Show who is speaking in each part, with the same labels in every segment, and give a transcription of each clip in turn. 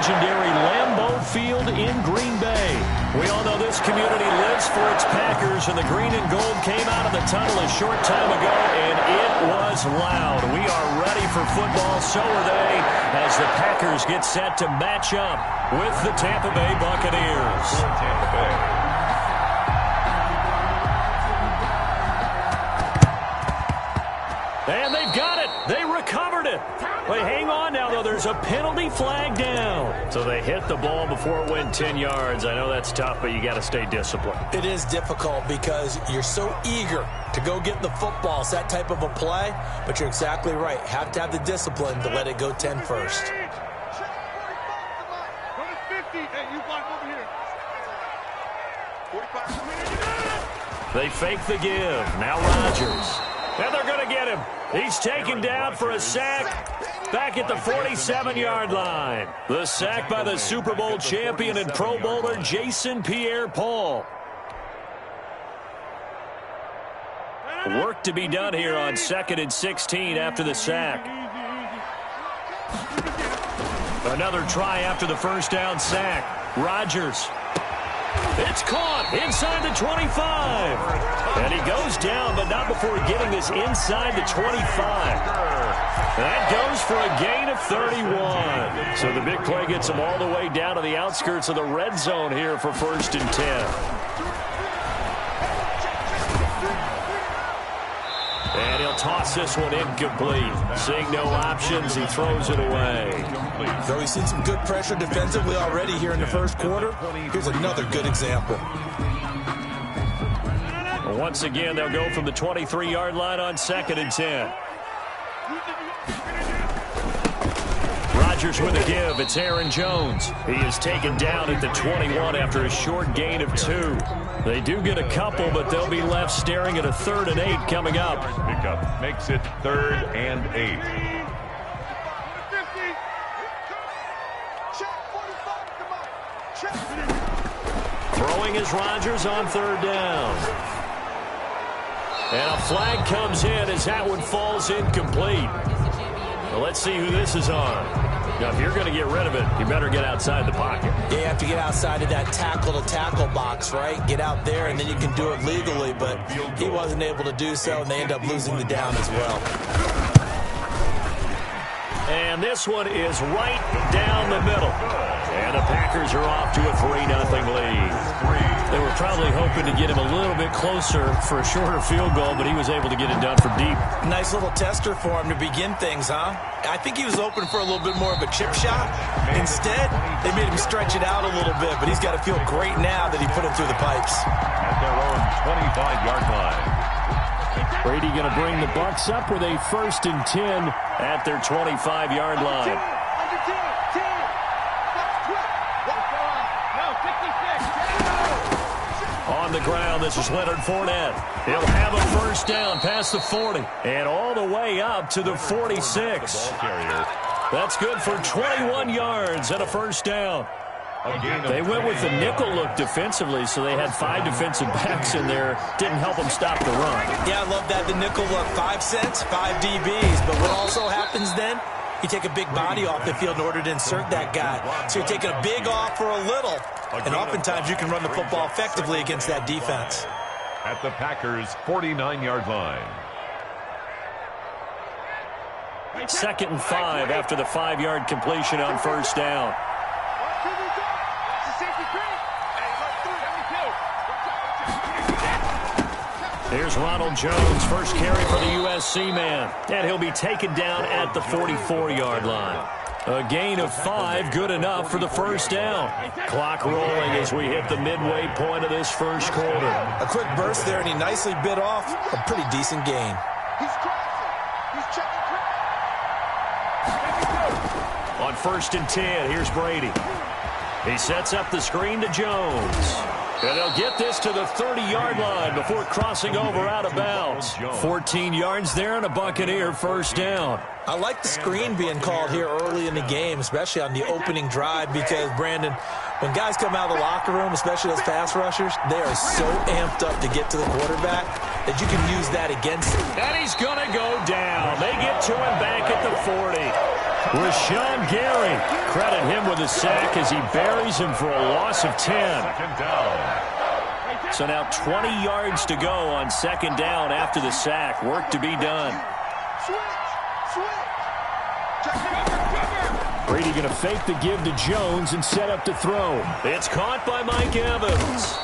Speaker 1: legendary Lambeau Field in Green Bay. We all know this community lives for its Packers, and the green and gold came out of the tunnel a short time ago, and it was loud. We are ready for football, so are they, as the Packers get set to match up with the Tampa Bay Buccaneers.
Speaker 2: Tampa Bay.
Speaker 1: And they've got it. They recovered it. They hang on now, though. There's a penalty flag down. So they hit the ball before it went 10 yards. I know that's tough, but you got to stay disciplined.
Speaker 3: It is difficult because you're so eager to go get the football. It's that type of a play, but you're exactly right. Have to have the discipline to let it go 10 first.
Speaker 1: They fake the give. Now Rodgers. And they're going to get him. He's taken down for a sack back at the 47-yard line. The sack by the Super Bowl champion and Pro Bowler Jason Pierre-Paul. Work to be done here on 2nd and 16 after the sack. Another try after the first down sack. Rodgers. It's caught inside the 25. And he goes down, but not before getting this inside the 25. That goes for a gain of 31. So the big play gets him all the way down to the outskirts of the red zone here for 1st and 10. And he'll toss this one incomplete. Seeing no options, he throws it away.
Speaker 3: So we've seen some good pressure defensively already here in the first quarter. Here's another good example.
Speaker 1: Once again, they'll go from the 23-yard line on 2nd and 10. Rodgers with a give. It's Aaron Jones. He is taken down at the 21 after a short gain of 2. They do get a couple, but they'll be left staring at a 3rd and 8 coming up.
Speaker 2: Pickup makes it 3rd and 8.
Speaker 1: Throwing is Rodgers on 3rd down. And a flag comes in as that one falls incomplete. Well, let's see who this is on. Now, if you're going to get rid of it, you better get outside the pocket.
Speaker 3: Yeah, you have to get outside of that tackle-to-tackle box, right? Get out there, and then you can do it legally, but he wasn't able to do so, and they end up losing the down as well.
Speaker 1: And this one is right down the middle. And the Packers are off to a 3-0 lead. They were probably hoping to get him a little bit closer for a shorter field goal, but he was able to get it done from deep.
Speaker 3: Nice little tester for him to begin things, huh? I think he was open for a little bit more of a chip shot. Instead, they made him stretch it out a little bit, but he's got to feel great now that he put it through the pipes.
Speaker 2: At their own 25-yard line.
Speaker 1: Brady going to bring the Bucs up with a 1st and 10 at their 25-yard line. On the ground, this is Leonard Fournette. He'll have a 1st down past the 40 and all the way up to the 46. That's good for 21 yards and a 1st down. They went with the nickel look defensively, so they had 5 defensive backs in there. Didn't help them stop the run.
Speaker 3: Yeah, I love that, the nickel look. 5 cents, 5 DBs. But what also happens then, you take a big body off the field in order to insert that guy. So you're taking a big off for a little. And oftentimes you can run the football effectively against that defense.
Speaker 2: At the Packers' 49-yard line.
Speaker 1: 2nd and 5 after the 5-yard completion on 1st down. Here's Ronald Jones, first carry for the USC man. And he'll be taken down at the 44-yard line. A gain of 5, good enough for the 1st down. Clock rolling as we hit the midway point of this first quarter.
Speaker 3: A quick burst there, and he nicely bit off a pretty decent gain.
Speaker 1: On 1st and 10, here's Brady. He sets up the screen to Jones. And they'll get this to the 30-yard line before crossing over out of bounds. 14 yards there and a Buccaneer 1st down.
Speaker 3: I like the screen being called here early in the game, especially on the opening drive, because, Brandon, when guys come out of the locker room, especially those pass rushers, they are so amped up to get to the quarterback that you can use that against him.
Speaker 1: And he's going to go down. They get to him back at the 40. Rashawn Gary. Credit him with a sack as he buries him for a loss of 10.
Speaker 2: Second down.
Speaker 1: So now 20 yards to go on second down after the sack. Work to be done. Brady going to fake the give to Jones and set up to throw. It's caught by Mike Evans.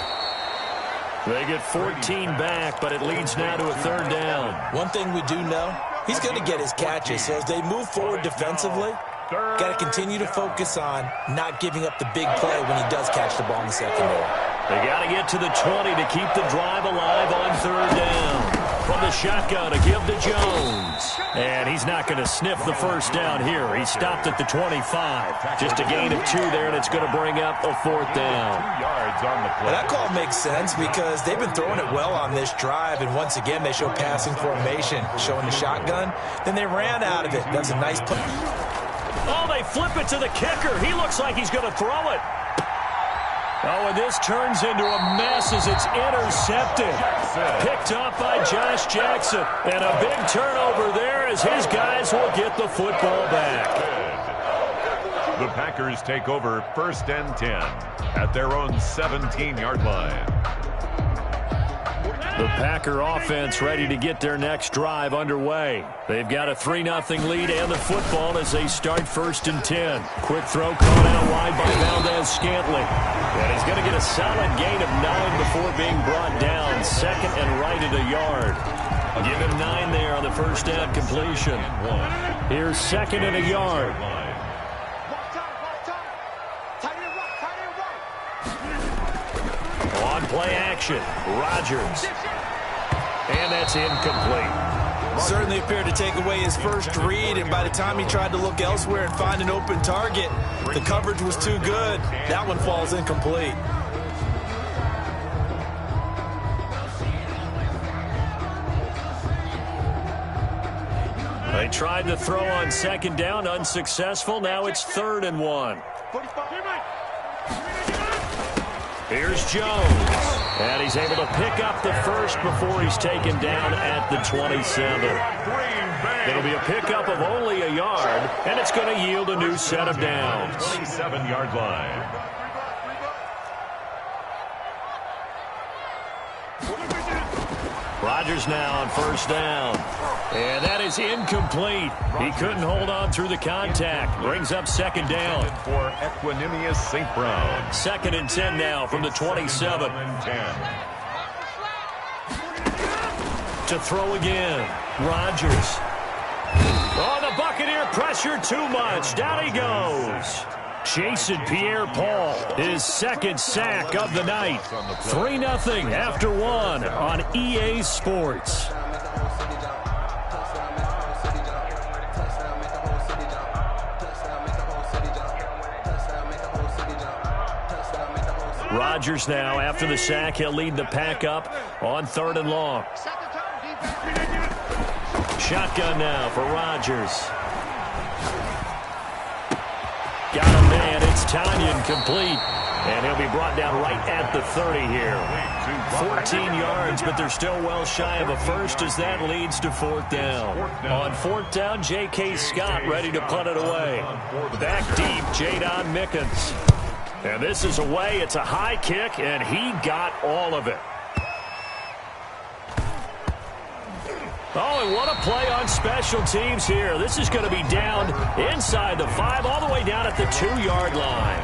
Speaker 1: They get 14 back, but it leads now to a third down.
Speaker 3: One thing we do know, he's going to get his catches. So as they move forward defensively, got to continue to focus on not giving up the big play when he does catch the ball in the secondary.
Speaker 1: They got to get to the 20 to keep the drive alive on third down. From the shotgun, a give to Jones. And he's not going to sniff the first down here. He stopped at the 25. Just a gain of 2 there, and it's going to bring up a fourth down.
Speaker 2: 2 yards on the play.
Speaker 3: Well, that call makes sense because they've been throwing it well on this drive, and once again they show passing formation, showing the shotgun. Then they ran out of it. That's a nice play.
Speaker 1: Oh, they flip it to the kicker. He looks like he's going to throw it. Oh, and this turns into a mess as it's intercepted. Picked up by Josh Jackson. And a big turnover there as his guys will get the football back.
Speaker 2: The Packers take over 1st and 10 at their own 17-yard line.
Speaker 1: The Packer offense ready to get their next drive underway. They've got a 3-0 lead and the football as they start 1st and 10. Quick throw caught out wide by Valdez-Scantling. And he's going to get a solid gain of 9 before being brought down. Second and right at a yard. Give him 9 there on the first down completion. Here's second and a yard. On play action, Rodgers. And that's incomplete.
Speaker 3: Certainly appeared to take away his first read, and by the time he tried to look elsewhere and find an open target, the coverage was too good. That one falls incomplete.
Speaker 1: They tried to throw on second down, unsuccessful. Now it's 3rd and 1. Here's Jones. And he's able to pick up the first before he's taken down at the 27. It'll be a pickup of only a yard, and it's going to yield a new set of downs.
Speaker 2: 27-yard line.
Speaker 1: Rodgers now on first down. And that is incomplete. He couldn't hold on through the contact. Brings up second down.
Speaker 2: For Equanimous St. Brown.
Speaker 1: 2nd and 10 now from the 27. To throw again. Rodgers. Oh, the Buccaneer pressure too much. Down he goes. Jason Pierre-Paul, his second sack of the night. 3-0 after 1 on EA Sports. Rodgers now, after the sack, he'll lead the pack up on 3rd and long. Shotgun now for Rodgers. Got a man. It's Tanyan complete. And he'll be brought down right at the 30 here. 14 yards, but they're still well shy of a first as that leads to 4th down. On 4th down, J.K. Scott ready to punt it away. Back deep, Jadon Mickens. And this is away. It's a high kick, and he got all of it. Oh, and what a play on special teams here. This is going to be down inside the 5, all the way down at the 2-yard line.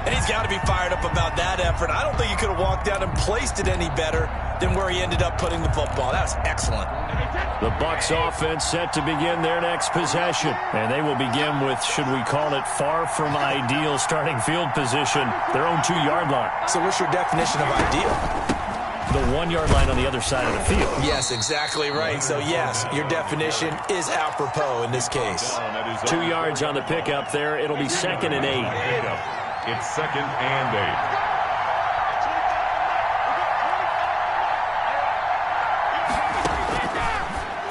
Speaker 3: And he's got to be fired up about that effort. I don't think he could have walked down and placed it any better than where he ended up putting the football. That was excellent.
Speaker 1: The Bucs offense set to begin their next possession. And they will begin with, should we call it, far from ideal starting field position, their own 2-yard line.
Speaker 3: So what's your definition of ideal?
Speaker 1: The 1-yard line on the other side of the field.
Speaker 3: Yes, exactly right. So, yes, your definition is apropos in this case.
Speaker 1: 2 yards on the pickup there. It'll be 2nd and 8.
Speaker 2: It's 2nd and 8.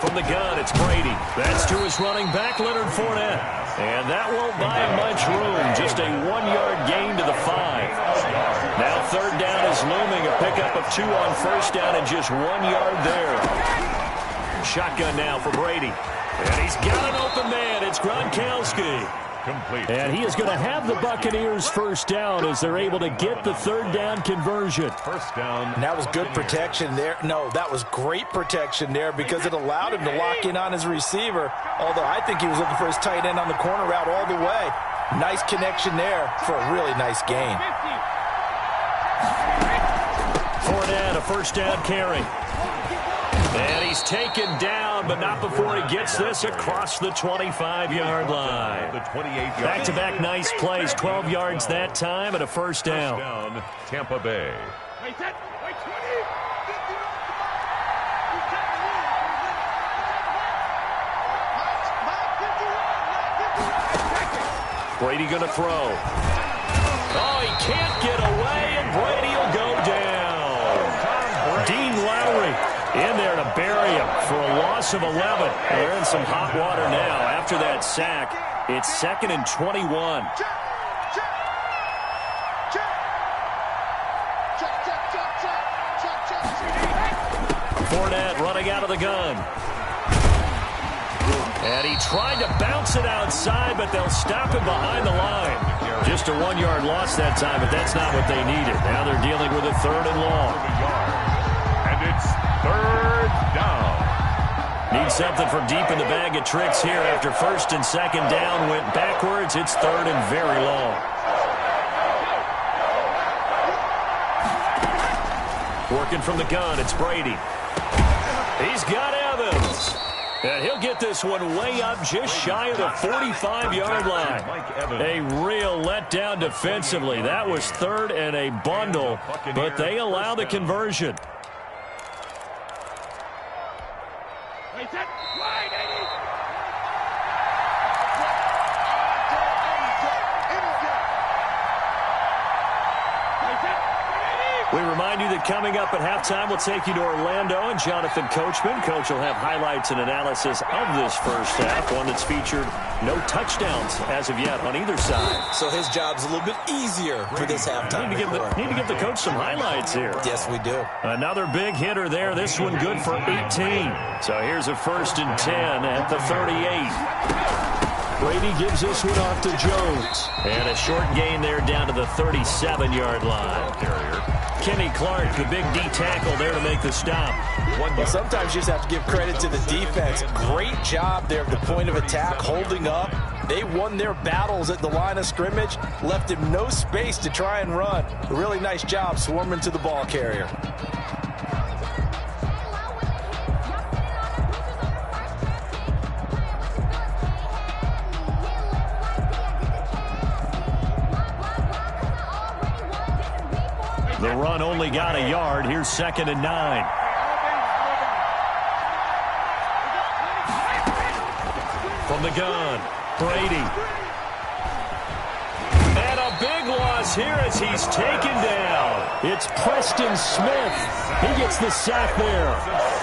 Speaker 1: From the gun, it's Brady. That's to his running back, Leonard Fournette. And that won't buy him much room. Just a 1-yard gain to the 5. Now 3rd down is looming. A pickup of 2 on 1st down and just 1 yard there. Shotgun now for Brady. And he's got an open man. It's Gronkowski.
Speaker 2: Complete.
Speaker 1: And he is going to have the Buccaneers first down as they're able to get the third down conversion.
Speaker 2: First down.
Speaker 3: And that was good protection there. No, that was great protection there because it allowed him to lock in on his receiver. Although I think he was looking for his tight end on the corner route all the way. Nice connection there for a really nice gain.
Speaker 1: Fournette, a first down carry. And he's taken down, but not before he gets this across the 25-yard line. Back-to-back nice plays, 12 yards that time and a first down.
Speaker 2: Tampa Bay.
Speaker 1: Brady going to throw. Oh, he can't get away, and Brady will go down. Dean Lowry in there to bury him for a loss of 11. They're in some hot water now. After that sack, it's 2nd and 21. Fournette running out of the gun. And he tried to bounce it outside, but they'll stop him behind the line. Just a 1-yard loss that time, but that's not what they needed. Now they're dealing with a 3rd and long.
Speaker 2: And it's 3rd down.
Speaker 1: Need something from deep in the bag of tricks here. After 1st and 2nd down went backwards, it's 3rd and very long. Working from the gun, it's Brady. He's got Evans. And he'll get this one way up just shy of the 45-yard line. A real letdown defensively. That was 3rd and a bundle, but they allow the conversion. We remind you that coming up at halftime, we'll take you to Orlando and Jonathan Coachman. Coach will have highlights and analysis of this first half, one that's featured no touchdowns as of yet on either side.
Speaker 3: So his job's a little bit easier for this halftime.
Speaker 1: Need to give the coach some highlights here.
Speaker 3: Yes, we do.
Speaker 1: Another big hitter there. This one good for 18. So here's a 1st and 10 at the 38. Brady gives this one off to Jones. And a short gain there down to the 37-yard line. Kenny Clark, the big D tackle there to make the stop.
Speaker 3: Well, sometimes you just have to give credit to the defense. Great job there at the point of attack, holding up. They won their battles at the line of scrimmage, left him no space to try and run. A really nice job swarming to the ball carrier.
Speaker 1: The run only got a yard. Here's 2nd and 9. From the gun, Brady. And a big loss here as he's taken down. It's Preston Smith. He gets the sack there.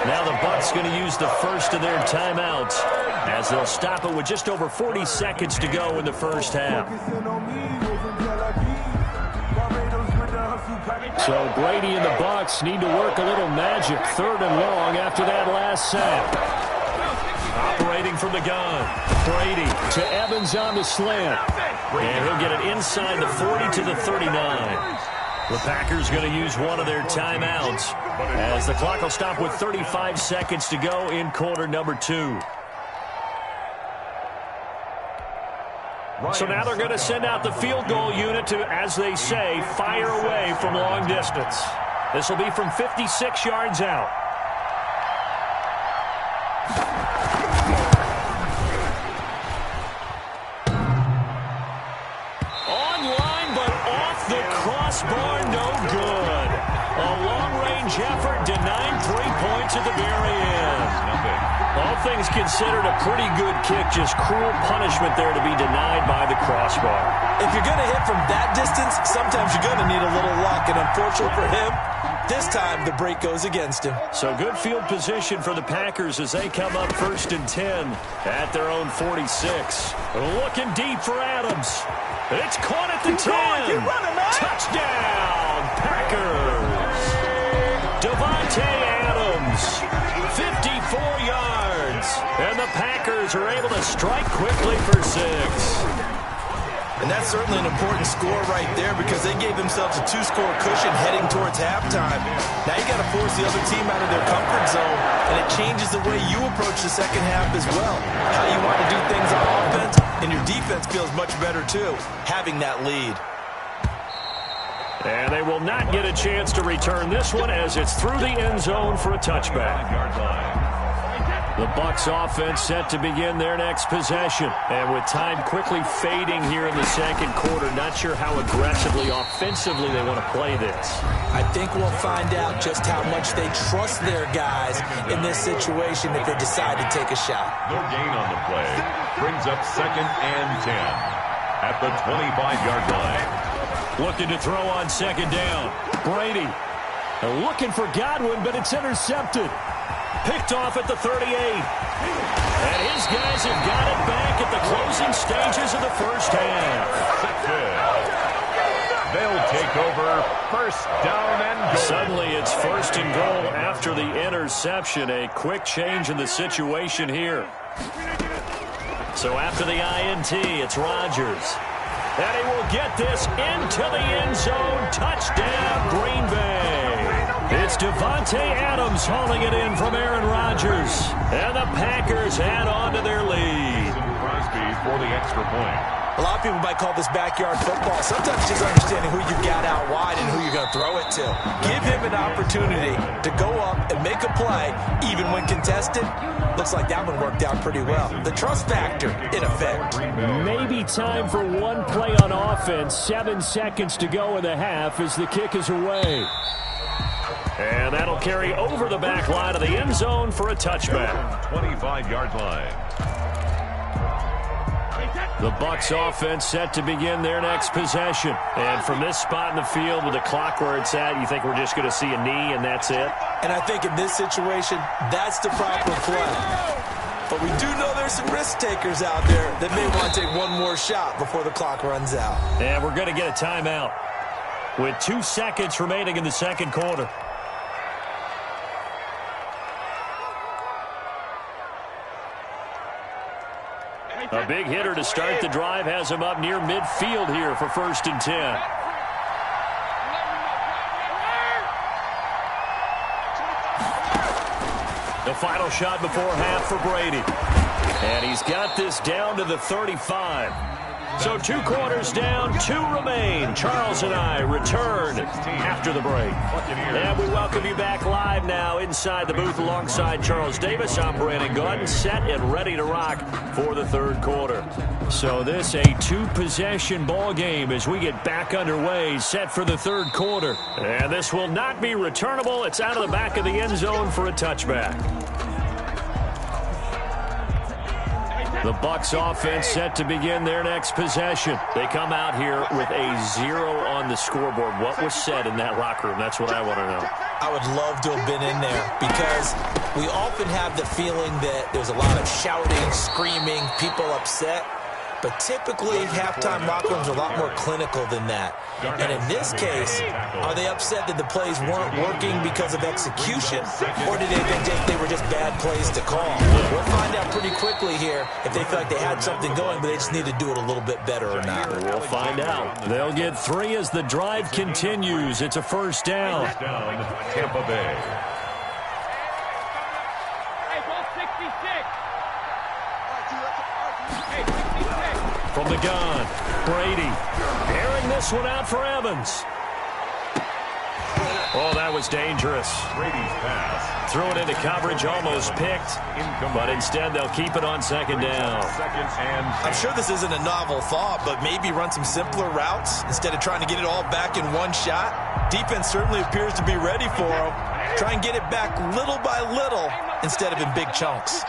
Speaker 1: Now the Bucs going to use the first of their timeouts as they'll stop it with just over 40 seconds to go in the first half. So Brady and the Bucs need to work a little magic. 3rd and long after that last sack. Operating from the gun. Brady to Evans on the slant. And he'll get it inside the 40 to the 39. The Packers going to use one of their timeouts as the clock will stop with 35 seconds to go in quarter number 2. So now they're going to send out the field goal unit to, as they say, fire away from long distance. This will be from 56 yards out. Online, but off the crossbar, no good. A long-range effort, denied 3 points at the very end. All things considered, a pretty good kick. Just cruel punishment there to be denied by the crossbar.
Speaker 3: If you're going to hit from that distance, sometimes you're going to need a little luck. And unfortunately for him, this time the break goes against him.
Speaker 1: So good field position for the Packers as they come up 1st and 10 at their own 46. Looking deep for Adams. It's caught at the 10. Touchdown, Packers. Devontae Adams, 54 yards. And the Packers are able to strike quickly for 6.
Speaker 3: And that's certainly an important score right there because they gave themselves a 2-score cushion heading towards halftime. Now you got to force the other team out of their comfort zone, and it changes the way you approach the second half as well. How you want to do things on offense, and your defense feels much better too, having that lead.
Speaker 1: And they will not get a chance to return this one as it's through the end zone for a touchback. The Bucs offense set to begin their next possession. And with time quickly fading here in the second quarter, not sure how aggressively, offensively they want to play this.
Speaker 3: I think we'll find out just how much they trust their guys in this situation if they decide to take a shot.
Speaker 2: No gain on the play. Brings up 2nd and 10 at the 25-yard line.
Speaker 1: Looking to throw on 2nd down. Brady looking for Godwin, but it's intercepted. Picked off at the 38. And his guys have got it back at the closing stages of the first half.
Speaker 2: They'll take over 1st down and goal.
Speaker 1: Suddenly it's 1st and goal after the interception. A quick change in the situation here. So after the INT, it's Rodgers. And he will get this into the end zone. Touchdown, Green Bay. It's Devontae Adams hauling it in from Aaron Rodgers. And the Packers add on to their lead.
Speaker 2: Crosby for the extra point.
Speaker 3: A lot of people might call this backyard football. Sometimes just understanding who you got out wide and who you're going to throw it to. Give him an opportunity to go up and make a play, even when contested. Looks like that one worked out pretty well. The trust factor, in effect.
Speaker 1: Maybe time for one play on offense. 7 seconds to go in the half as the kick is away. And that'll carry over the back line of the end zone for a touchback.
Speaker 2: 25-yard line.
Speaker 1: The Bucs offense set to begin their next possession. And from this spot in the field with the clock where it's at, you think we're just going to see a knee and that's it?
Speaker 3: And I think in this situation, that's the proper play. But we do know there's some risk takers out there that may want to take one more shot before the clock runs out.
Speaker 1: And we're going to get a timeout with 2 seconds remaining in the second quarter. A big hitter to start the drive has him up near midfield here for 1st and 10. The final shot before half for Brady. And he's got this down to the 35. So 2 quarters down, 2 remain. Charles and I return after the break. And we welcome you back live now inside the booth alongside Charles Davis. I'm Brandon Gordon, set and ready to rock for the third quarter. So this a 2-possession ball game as we get back underway, set for the third quarter. And this will not be returnable. It's out of the back of the end zone for a touchback. The Bucs offense set to begin their next possession. They come out here with a 0 on the scoreboard. What was said in that locker room? That's what I want to know.
Speaker 3: I would love to have been in there because we often have the feeling that there's a lot of shouting, screaming, people upset. But typically, halftime locker rooms are a lot more clinical than that. And in this case, are they upset that the plays weren't working because of execution, or did they think they were just bad plays to call? We'll find out pretty quickly here if they feel like they had something going, but they just need to do it a little bit better or not.
Speaker 1: We'll find out. They'll get 3 as the drive continues. It's a 1st down.
Speaker 2: Tampa Bay.
Speaker 1: From the gun, Brady airing this one out for Evans. Oh, that was dangerous.
Speaker 2: Brady's pass.
Speaker 1: Threw it into coverage, almost picked, but instead they'll keep it on 2nd down.
Speaker 3: I'm sure this isn't a novel thought, but maybe run some simpler routes instead of trying to get it all back in one shot. Defense certainly appears to be ready for them. Try and get it back little by little instead of in big chunks.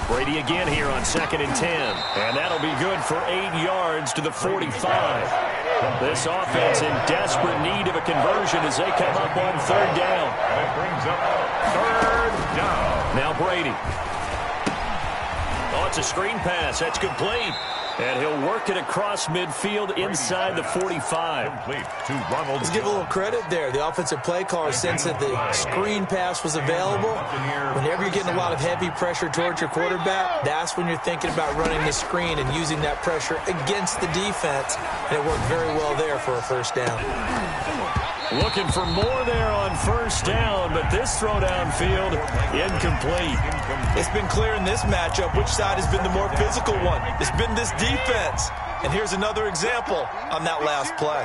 Speaker 1: Brady again here on 2nd and 10. And that'll be good for 8 yards to the 45. This offense in desperate need of a conversion as they come up on 3rd down.
Speaker 2: That brings up 3rd down.
Speaker 1: Now Brady. Oh, it's a screen pass. That's complete. And he'll work it across midfield inside the 45.
Speaker 3: Let's give a little credit there. The offensive play caller sensed that the screen pass was available. Whenever you're getting a lot of heavy pressure towards your quarterback, that's when you're thinking about running the screen and using that pressure against the defense. And it worked very well there for a first down.
Speaker 1: Looking for more there on first down, but this throw downfield, incomplete.
Speaker 3: It's been clear in this matchup which side has been the more physical one. It's been this defense. And here's another example on that last play.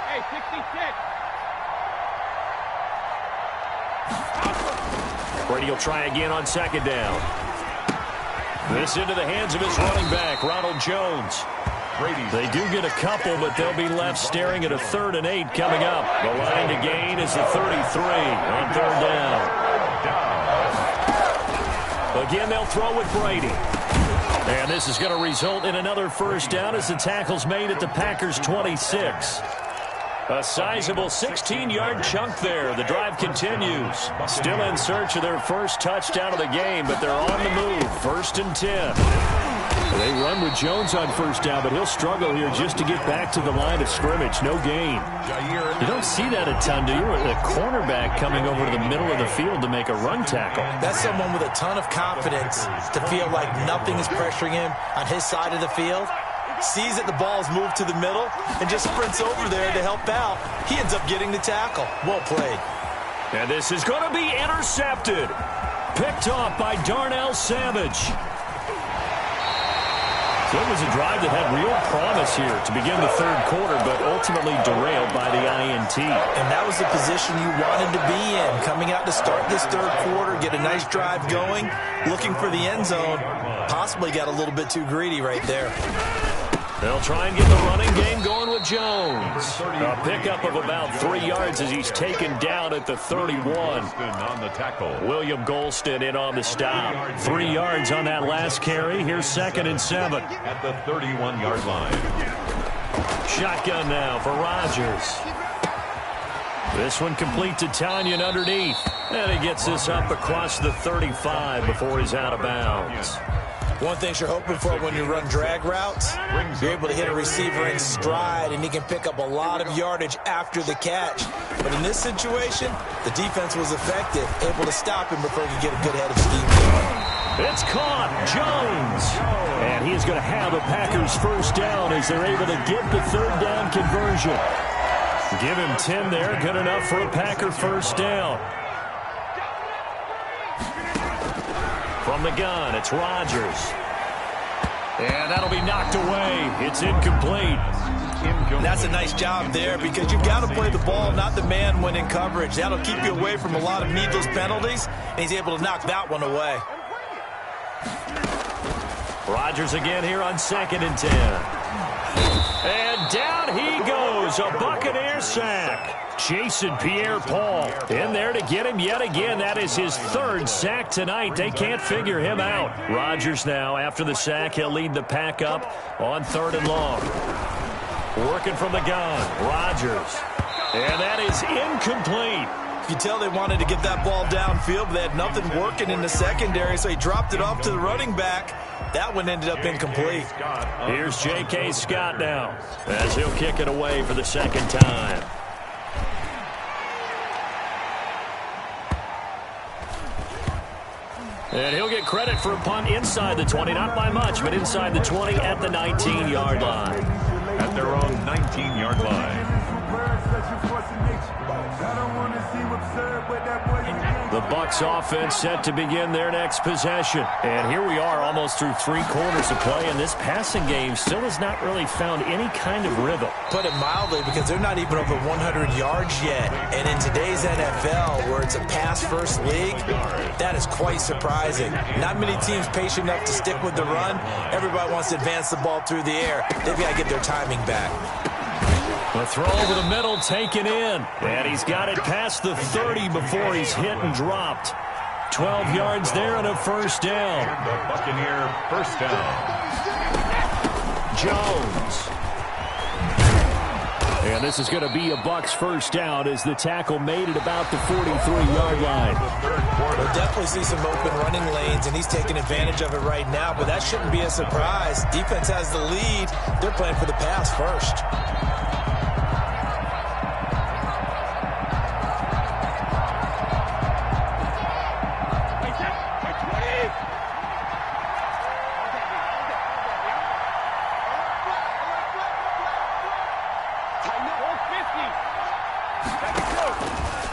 Speaker 4: Hey, 66.
Speaker 1: Brady will try again on second down. This into the hands of his running back, Ronald Jones. They do get a couple, but they'll be left staring at a 3rd and 8 coming up. The line to gain is the 33 on 3rd down. Again, they'll throw with Brady. And this is going to result in another first down as the tackle's made at the Packers' 26. A sizable 16-yard chunk there. The drive continues. Still in search of their first touchdown of the game, but they're on the move. 1st and 10. They run with Jones on first down, but he'll struggle here just to get back to the line of scrimmage. No gain. You don't see that a ton, do you? A cornerback coming over to the middle of the field to make a run tackle.
Speaker 3: That's someone with a ton of confidence to feel like nothing is pressuring him on his side of the field. Sees that the ball's moved to the middle and just sprints over there to help out. He ends up getting the tackle. Well played.
Speaker 1: And this is going to be intercepted. Picked off by Darnell Savage. So it was a drive that had real promise here to begin the 3rd quarter, but ultimately derailed by the INT.
Speaker 3: And that was the position you wanted to be in. Coming out to start this 3rd quarter, get a nice drive going, looking for the end zone. Possibly got a little bit too greedy right there.
Speaker 1: They'll try and get the running game going with Jones. A pickup of about 3 yards as he's taken down at the 31.
Speaker 2: On the tackle.
Speaker 1: William Golston in on the stop. 3 yards on that last carry. Here's 2nd and 7.
Speaker 2: At the 31-yard line.
Speaker 1: Shotgun now for Rodgers. This one complete to Tanyan underneath. And he gets this up across the 35 before he's out of bounds.
Speaker 3: One thing you're hoping for when you run drag routes, you're able to hit a receiver in stride, and he can pick up a lot of yardage after the catch. But in this situation, the defense was effective, able to stop him before he could get a good head of steam.
Speaker 1: It's caught. Jones. And he is going to have a Packers first down as they're able to get the 3rd down conversion. Give him 10 there. Good enough for a Packer first down. From the gun, it's Rodgers. And that'll be knocked away. It's incomplete.
Speaker 3: That's a nice job there because you've got to play the ball, not the man when in coverage. That'll keep you away from a lot of needless penalties, and he's able to knock that one away.
Speaker 1: Rodgers again here on 2nd and 10. And down he goes. A Buccaneer sack. Jason Pierre-Paul in there to get him yet again. That is his 3rd sack tonight. They can't figure him out. Rodgers now, after the sack, he'll lead the pack up on 3rd and long. Working from the gun, Rodgers. And that is incomplete.
Speaker 3: You can tell they wanted to get that ball downfield, but they had nothing working in the secondary, so he dropped it off to the running back. That one ended up incomplete.
Speaker 1: Here's J.K. Scott now as he'll kick it away for the 2nd time. And he'll get credit for a punt inside the 20, not by much, but inside the 20 at the 19-yard line.
Speaker 2: At their own 19-yard line.
Speaker 1: The Bucs offense set to begin their next possession. And here we are almost through 3 quarters of play, and this passing game still has not really found any kind of rhythm.
Speaker 3: Put it mildly, because they're not even over 100 yards yet. And in today's NFL, where it's a pass-first league, that is quite surprising. Not many teams patient enough to stick with the run. Everybody wants to advance the ball through the air. They've got to get their timing back.
Speaker 1: A throw over the middle taken in. And he's got it past the 30 before he's hit and dropped. 12 yards there and a first down.
Speaker 2: The Buccaneer first down.
Speaker 1: Jones. And this is going to be a Bucs first down as the tackle made at about the 43-yard line.
Speaker 3: Well, definitely see some open running lanes, and he's taking advantage of it right now, but that shouldn't be a surprise. Defense has the lead. They're playing for the pass first.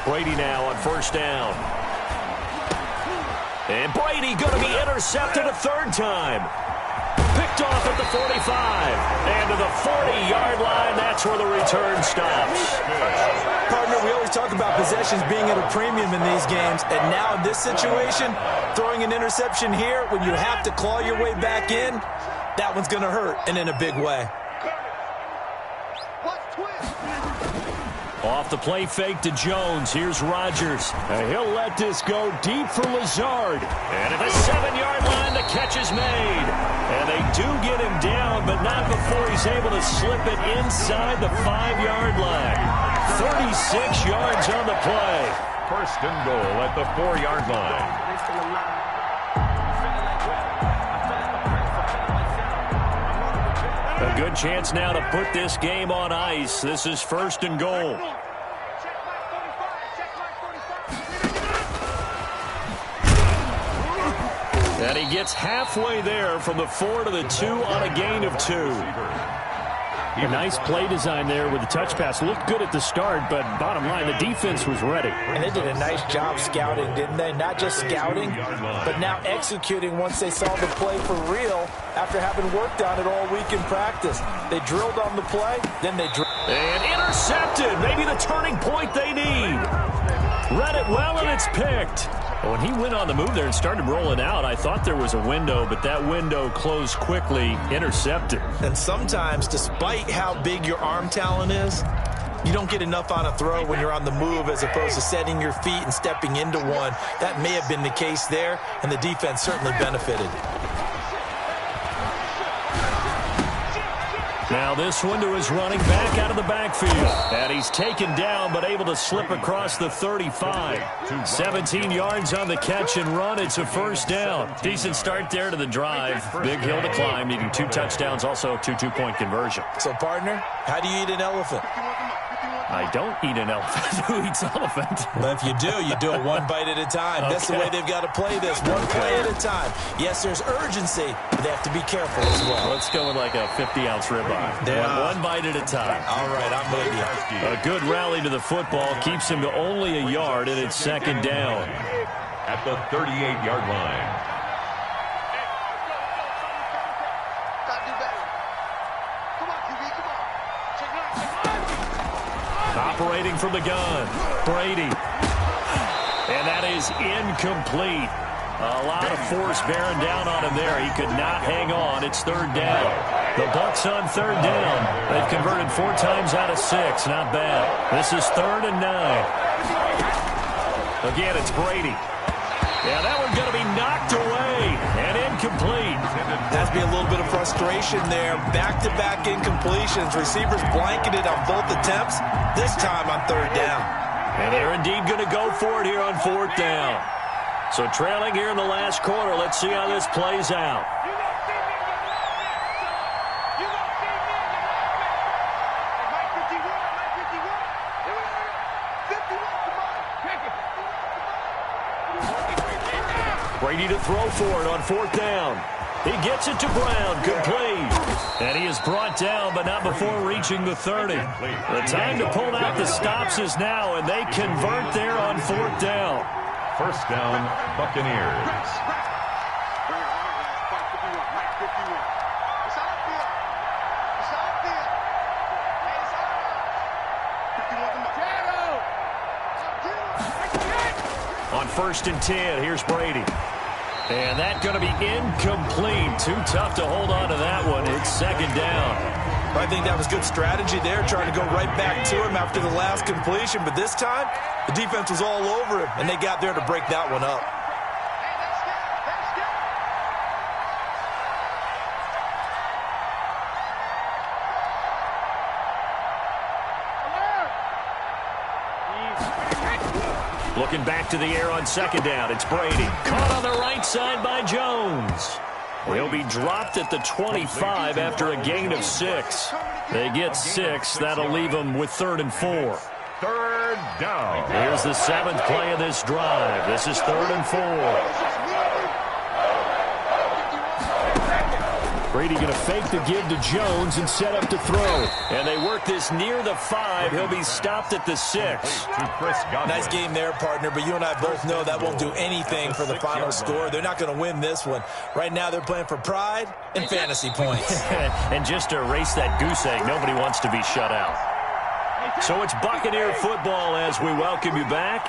Speaker 1: Brady now on first down. And Brady going to be intercepted a third time. Picked off at the 45. And to the 40-yard line, that's where the return stops.
Speaker 3: Partner, we always talk about possessions being at a premium in these games. And now in this situation, throwing an interception here when you have to claw your way back in, that one's going to hurt, and in a big way.
Speaker 1: Off the play fake to Jones. Here's Rodgers. And he'll let this go deep for Lazard. And at the 7-yard line, the catch is made. And they do get him down, but not before he's able to slip it inside the 5-yard line. 36 yards on the play.
Speaker 2: First and goal at the 4-yard line.
Speaker 1: A good chance now to put this game on ice. This is first and goal. And he gets halfway there from the 4 to the 2 on a gain of 2. A nice play design there with the touch pass. Looked good at the start, but bottom line, the defense was ready.
Speaker 3: And they did a nice job scouting, didn't they? Not just scouting, but now executing once they saw the play for real after having worked on it all week in practice. They drilled on the play, then they drilled.
Speaker 1: And intercepted. Maybe the turning point they need. Read it well, and it's picked. When he went on the move there and started rolling out, I thought there was a window, but that window closed quickly, intercepted.
Speaker 3: And sometimes, despite how big your arm talent is, you don't get enough on a throw when you're on the move as opposed to setting your feet and stepping into one. That may have been the case there, and the defense certainly benefited.
Speaker 1: Now this one to his running back out of the backfield. And he's taken down but able to slip across the 35. 17 yards on the catch and run. It's a first down. Decent start there to the drive. Big hill to climb, needing 2 touchdowns, also a 2-2-point conversion.
Speaker 3: So, partner, how do you eat an elephant?
Speaker 1: I don't eat an elephant. Who eats elephant?
Speaker 3: But if you do it one bite at a time. Okay. That's the way they've got to play this, one play at a time. Yes, there's urgency, but they have to be careful as well.
Speaker 1: Let's go with like a 50-ounce ribeye. One bite at a time.
Speaker 3: All right, I'm with you.
Speaker 1: A good rally to the football keeps him to only a yard, and it's second down.
Speaker 2: At the 38-yard line.
Speaker 1: Operating from the gun, Brady. And that is incomplete. A lot of force bearing down on him there. He could not hang on. It's third down. The Bucs on third down. They've converted 4 times out of 6. Not bad. This is 3rd and 9. Again, it's Brady. Yeah, that one's going to be knocked away and incomplete.
Speaker 3: Has to be a little bit of frustration there. Back-to-back incompletions. Receivers blanketed on both attempts, this time on third down.
Speaker 1: And they're indeed going to go for it here on 4th down. So trailing here in the last quarter. Let's see how this plays out. Brady to throw for it on 4th down. He gets it to Brown, complete. And he is brought down, but not before reaching the 30. The time to pull out the stops is now, and they convert there on 4th down.
Speaker 2: First down, Buccaneers.
Speaker 1: On 1st and 10, here's Brady. And that's going to be incomplete. Too tough to hold on to that one. It's second down.
Speaker 3: I think that was good strategy there, trying to go right back to him after the last completion. But this time, the defense was all over him, and they got there to break that one up.
Speaker 1: Looking back to the air on second down. It's Brady. Caught on the right side by Jones. He'll be dropped at the 25 after a gain of 6. They get 6. That'll leave them with 3rd and 4.
Speaker 2: Third down.
Speaker 1: Here's the 7th play of this drive. This is 3rd and 4. Brady going to fake the give to Jones and set up to throw. And they work this near the 5. He'll be stopped at the 6.
Speaker 3: Nice game there, partner, but you and I both know that won't do anything for the final score. They're not going to win this one. Right now they're playing for pride and fantasy points.
Speaker 1: And just to erase that goose egg, nobody wants to be shut out. So it's Buccaneer football as we welcome you back.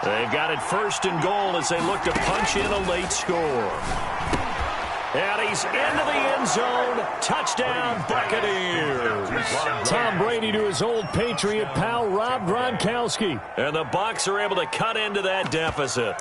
Speaker 1: They've got it 1st and goal as they look to punch in a late score. And he's into the end zone. Touchdown, Buccaneers. Tom Brady to his old Patriot pal, Rob Gronkowski. And the Bucs are able to cut into that deficit.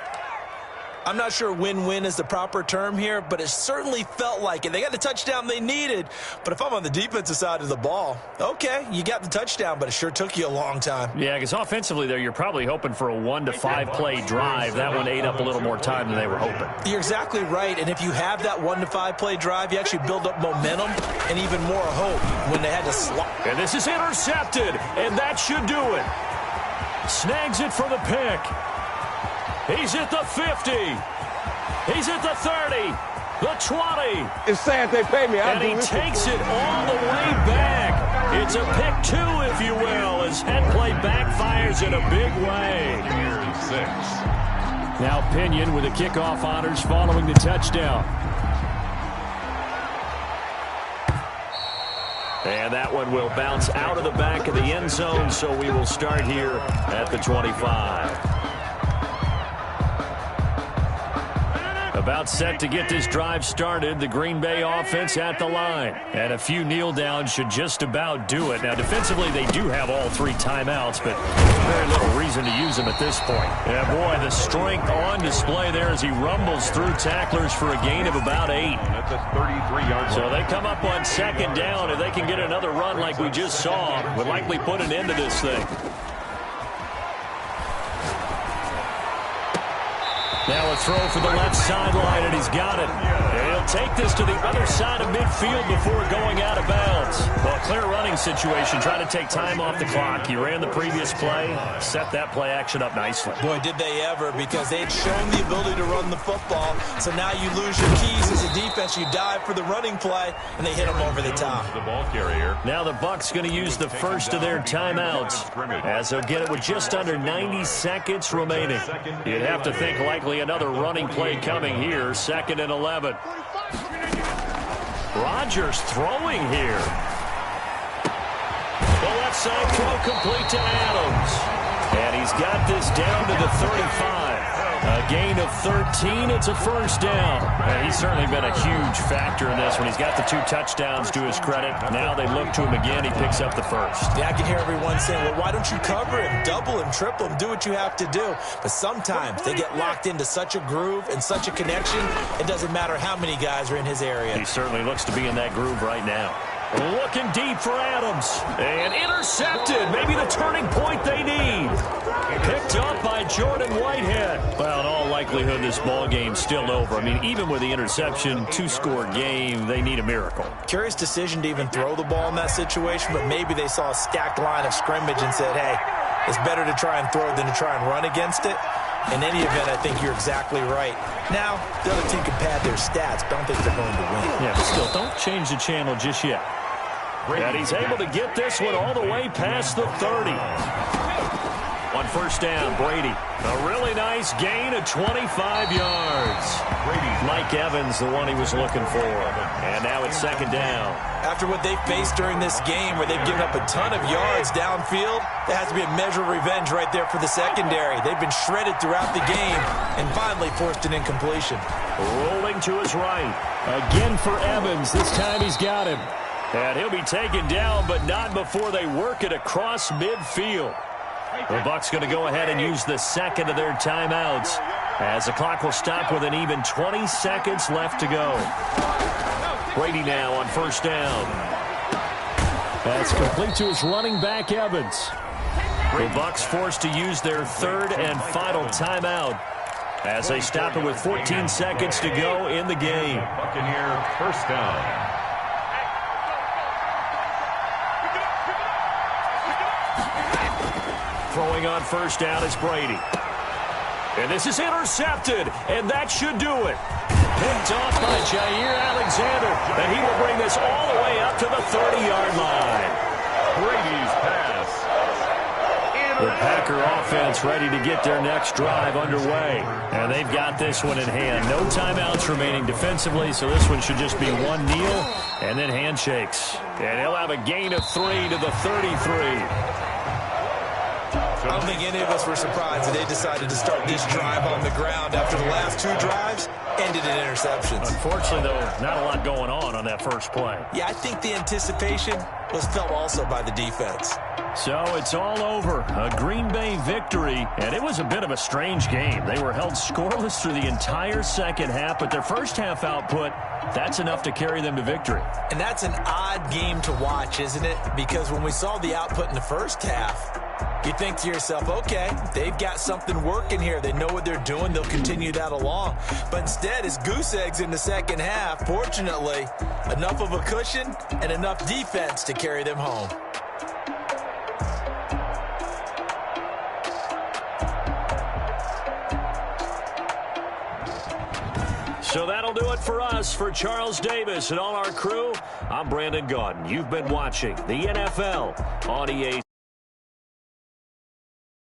Speaker 3: I'm not sure win-win is the proper term here, but it certainly felt like it. They got the touchdown they needed, but if I'm on the defensive side of the ball, okay, you got the touchdown, but it sure took you a long time.
Speaker 1: Yeah, because offensively there, you're probably hoping for a 1 to 5 play drive. That one ate up a little more time than they were hoping.
Speaker 3: You're exactly right, and if you have that 1 to 5 play drive, you actually build up momentum and even more hope when they had to slot.
Speaker 1: And this is intercepted, and that should do it. Snags it for the pick. He's at the 50. He's at the 30. The 20.
Speaker 4: It's sad they pay me.
Speaker 1: And he takes it all the way back. It's a pick 2, if you will, as head play backfires in a big way.
Speaker 2: 6.
Speaker 1: Now Pinion with the kickoff honors following the touchdown. And that one will bounce out of the back of the end zone, so we will start here at the 25. About set to get this drive started. The Green Bay offense at the line. And a few kneel downs should just about do it. Now, defensively, they do have all 3 timeouts, but very little reason to use them at this point. Yeah, boy, the strength on display there as he rumbles through tacklers for a gain of about 8.
Speaker 2: That's a 33-yard.
Speaker 1: So they come up on second down. If they can get another run like we just saw, would likely put an end to this thing. Now a throw for the left sideline, and he's got it. And he'll take this to the other side of midfield before going out of bounds. Well, clear running situation, trying to take time off the clock. He ran the previous play, set that play action up nicely.
Speaker 3: Boy, did they ever, because they'd shown the ability to run the football. So now you lose your keys as a defense. You dive for the running play, and they hit him over the top.
Speaker 2: The ball carrier.
Speaker 1: Now the Bucs going to use the first of their timeouts, as they'll get it with just under 90 seconds remaining. You'd have to think likely another running play coming here, 2nd and 11. Rodgers throwing here. The left side throw complete to Adams. And he's got this down to the 35. A gain of 13. It's a first down. And he's certainly been a huge factor in this one. He's got the 2 touchdowns to his credit. Now they look to him again. He picks up the first.
Speaker 3: Yeah, I can hear everyone saying, well, why don't you cover him, double him, triple him, do what you have to do. But sometimes they get locked into such a groove and such a connection, it doesn't matter how many guys are in his area.
Speaker 1: He certainly looks to be in that groove right now. Looking deep for Adams. And intercepted. Maybe the turning point they need. Picked up by Jordan Whitehead. Well, in all likelihood, this ball game's still over. I mean, even with the interception, 2-score game, they need a miracle.
Speaker 3: Curious decision to even throw the ball in that situation, but maybe they saw a stacked line of scrimmage and said, hey, it's better to try and throw than to try and run against it. In any event, I think you're exactly right. Now, the other team can pad their stats, but I don't think they're going to win.
Speaker 1: Yeah, but still, don't change the channel just yet. And he's able to get this one all the way past the 30. On first down, Brady. A really nice gain of 25 yards. Mike Evans, the one he was looking for. And now it's 2nd down.
Speaker 3: After what they've faced during this game where they've given up a ton of yards downfield, there has to be a measure of revenge right there for the secondary. They've been shredded throughout the game and finally forced an incompletion.
Speaker 1: Rolling to his right. Again for Evans. This time he's got him. And he'll be taken down, but not before they work it across midfield. The Bucs going to go ahead and use the 2nd of their timeouts as the clock will stop with an even 20 seconds left to go. Brady now on first down. That's complete to his running back, Evans. The Bucs forced to use their third and final timeout as they stop it with 14 seconds to go in the game.
Speaker 2: Buccaneer first down.
Speaker 1: Throwing on first down is Brady. And this is intercepted, and that should do it. Picked off by Jair Alexander, and he will bring this all the way up to the 30-yard line.
Speaker 2: Brady's pass.
Speaker 1: The Packer offense ready to get their next drive underway. And they've got this one in hand. No timeouts remaining defensively, so this one should just be one kneel and then handshakes. And he'll have a gain of 3 to the 33.
Speaker 3: I don't think any of us were surprised that they decided to start this drive on the ground after the last two drives ended in interceptions.
Speaker 1: Unfortunately, though, not a lot going on that first play.
Speaker 3: Yeah, I think the anticipation was felt also by the defense.
Speaker 1: So it's all over. A Green Bay victory, and it was a bit of a strange game. They were held scoreless through the entire second half, but their first half output, that's enough to carry them to victory.
Speaker 3: And that's an odd game to watch, isn't it? Because when we saw the output in the first half, you think to yourself, okay, they've got something working here. They know what they're doing. They'll continue that along. But instead, it's goose eggs in the second half. Fortunately, enough of a cushion and enough defense to carry them home.
Speaker 1: So that'll do it for us. For Charles Davis and all our crew, I'm Brandon Gaudin. You've been watching the NFL on EA